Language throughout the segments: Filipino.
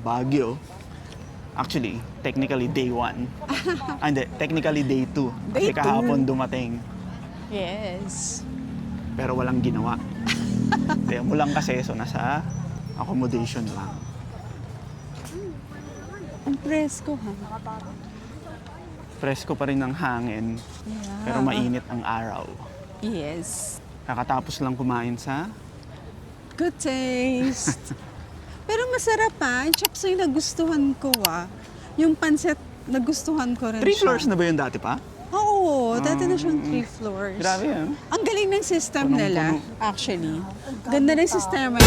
Baguio. Actually, technically day 1. Hindi, technically day 2. Kasi Day two. kahapon dumating. Yes. Pero walang ginawa. Kaya mo lang kasi, so nasa accommodation lang. Ang presko ha. Presko pa rin ng hangin, Yeah. pero mainit ang araw. Yes. Kakatapos lang kumain sa Good taste. Pero masarap pa. Yung chopsuey nagustuhan ko Yung pancit nagustuhan ko rin 3 floors na ba yun dati pa? Oo, dati na siyang 3 floors. Grabe yan. Ang galing ng system nila, Punong-puno. actually. Ganda ng sistema.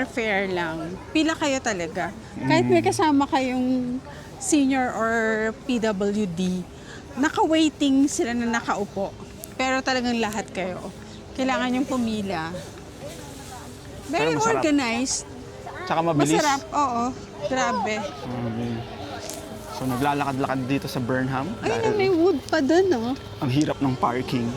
Fair lang. Pila kayo talaga. Kahit may kasama kayong senior or PWD, naka-waiting sila na nakaupo. Pero talagang lahat kayo. Kailangan yung pumila. Very Pero masarap. organized. Tsaka mabilis. Masarap, oo. Grabe. So naglalakad-lakad dito sa Burnham Ayun, may dahil wood pa dun, oh. ang hirap ng parking.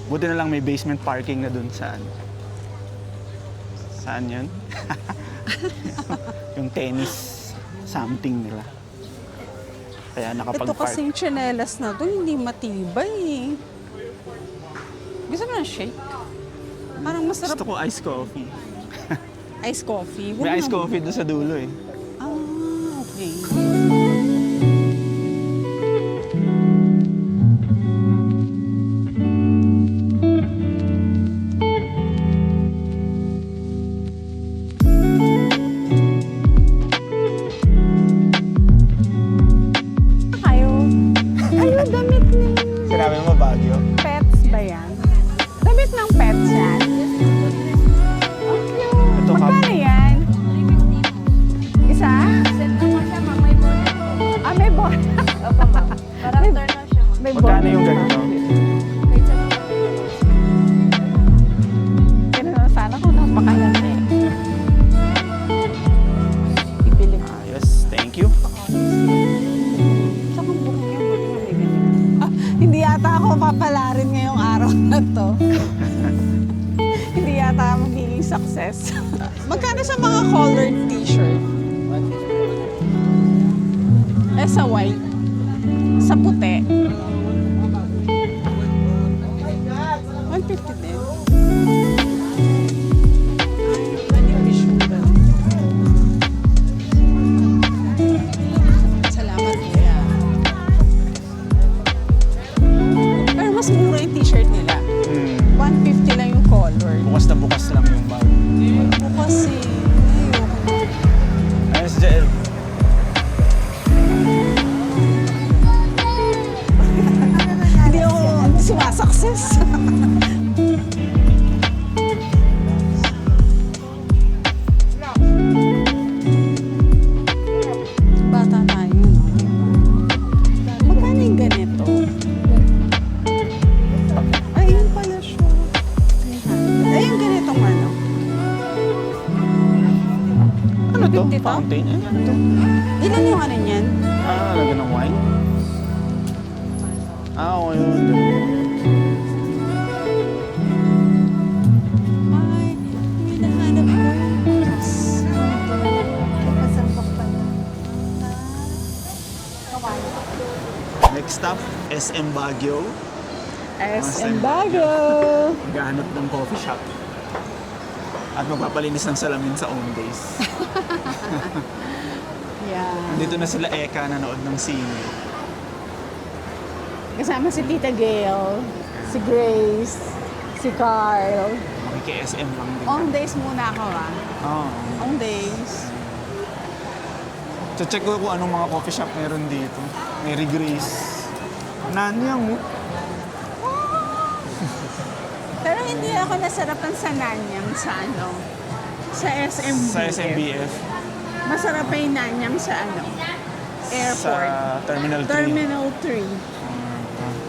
Buti na lang may basement parking na dun saan. Saan yun? Yung tennis something nila. Kaya Ito nakapag-park. kasing tsinelas na to, hindi matibay eh. Gusto mo ng shake? Parang masarap. Gusto ko iced coffee. Iced coffee. Huwag May iced naman. coffee doon sa dulo eh. Ah, okay. Kayo. Ayun, damit ni Sinabi mo Baguio? pets ba yan? Damit ng pets yan? Ang cute. Ito, Magkano yan? Isa? Ah, may bon. Parang turn na siya. May Magkano bon. yung ganito? Ganun na sana kung napakalaki. Ibili ko. Yes, thank you. Saka buhay niya, buti nga may ganyan. Ah, hindi yata ako papalarin ngayong araw na to. Hindi yata magiging success. Magkano sa mga colored t-shirt? Sa white. Sa puti. 150 din. Salamat, kuya. Pero mas mura yung t-shirt nila. 150 lang yung color. Bukas na bukas lang yung bag. Kasi, Ayun si Jael. hindi ako sumasakses. Bata tayo, no? Magkano yung ganito? Ay, yun pala siya. 300. Ay, yung ganitong ano? Ano to? 50 to? Fountain? Ano to? Ilan yung ano niyan? Ah, lagyan ng wine? Ah, oo yun. Ay, may nahanap ko. Pasambok pa na. Next stop, SM Baguio. SM Baguio. Maghahanap ng coffee shop. At magpapalinis ng salamin sa own days. Yeah. Dito na sila Eka nanood ng sine. Kasama si Tita Gail, si Grace, si Carl. Makiki-SM lang din. On days muna ako Oo. On days. Check ko kung anong mga coffee shop meron dito. Mary Grace. Nanyang. Pero hindi ako nasarapan sa Nanyang sa ano, sa SMBF. Sa SMBF. Masarap pa yung Nanyang sa ano, airport. Sa Terminal 3. Terminal 3.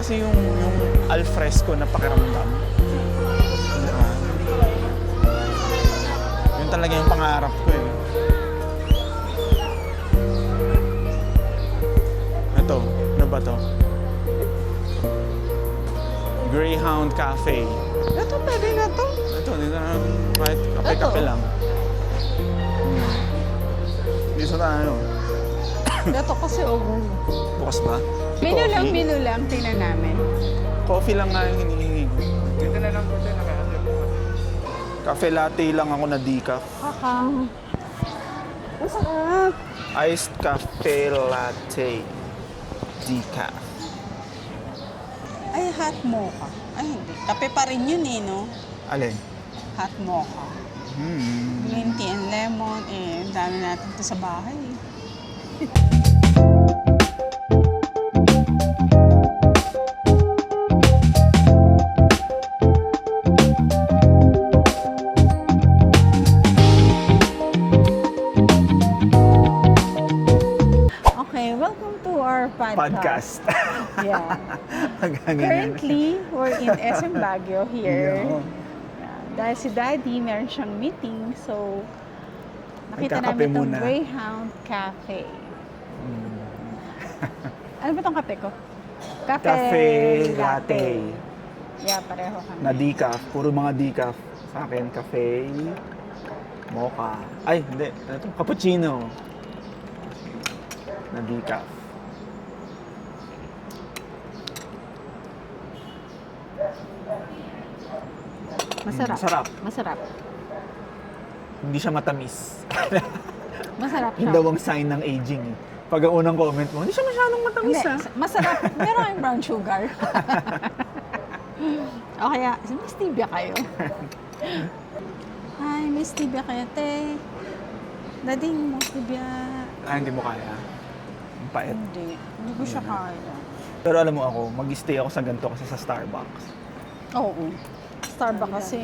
Kasi yung alfresco na pakiramdam. Yan. Yun talaga yung pangarap ko eh. Ito, ano ba to? Greyhound Cafe. Ito, pwede na to. Ito, dito na kahit kape-kape Ito. lang. Dito tayo. Ito kasi Bukas ba? Menu lang, tingnan namin. Coffee lang nga yung hinihingi ko. Dito na lang po siya Cafe latte lang ako na decaf. Masarap. Iced cafe latte. Decaf. Ay, hot mocha. Ay, hindi. Kape pa rin yun eh, no? Alin? Hot mocha. Green tea and lemon. Eh, ang dami natin ito sa bahay. Okay, welcome to our podcast. Yeah. Currently, we're in SM Baguio here. Yeah. Dahil si Daddy, meron siyang meeting. So, nakita Magkakape namin itong muna. Greyhound Cafe. Ano ba itong kape ko? Cafe, Cafe latte. Yeah, pareho kami. Na decaf. Puro mga decaf. Sa akin, cafe. Mocha. Ay, hindi. Ano ito? Cappuccino. Na decaf. Masarap. Masarap. Masarap. Hindi siya matamis. Masarap Yung siya. daw ang sign ng aging eh. Pag ang unang comment mo, hindi siya masyadong matamis Hindi, ha. masarap. Meron kayong brown sugar. O kaya, Miss Tibia kayo. Hi, Miss Tibia kayo, te. Dading mo, Tibia. Ah, hindi mo kaya. Ang pait. Hindi ko siya kaya. Pero alam mo ako, mag-stay ako sa ganito kasi sa Starbucks. Oo. Starbucks kasi.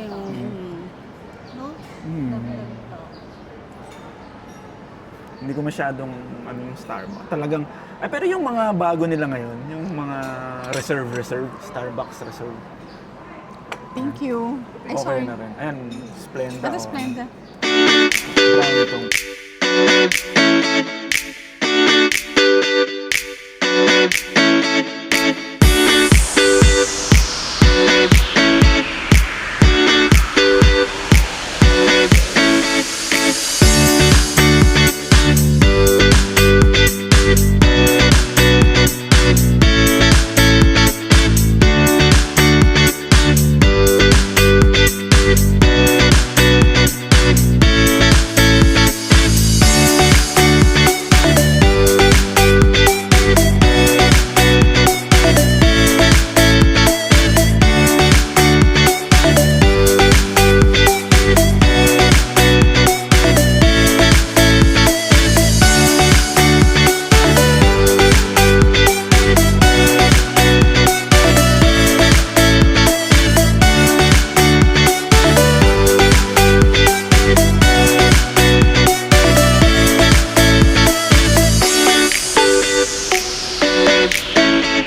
Hindi ko masyadong yung Starbucks. Talagang, ay pero yung mga bago nila ngayon, yung mga reserve, Starbucks reserve. Thank you. Ay, Okay sorry. na rin. Ayan, Splenda. Ano oh. Splenda? Brown itong.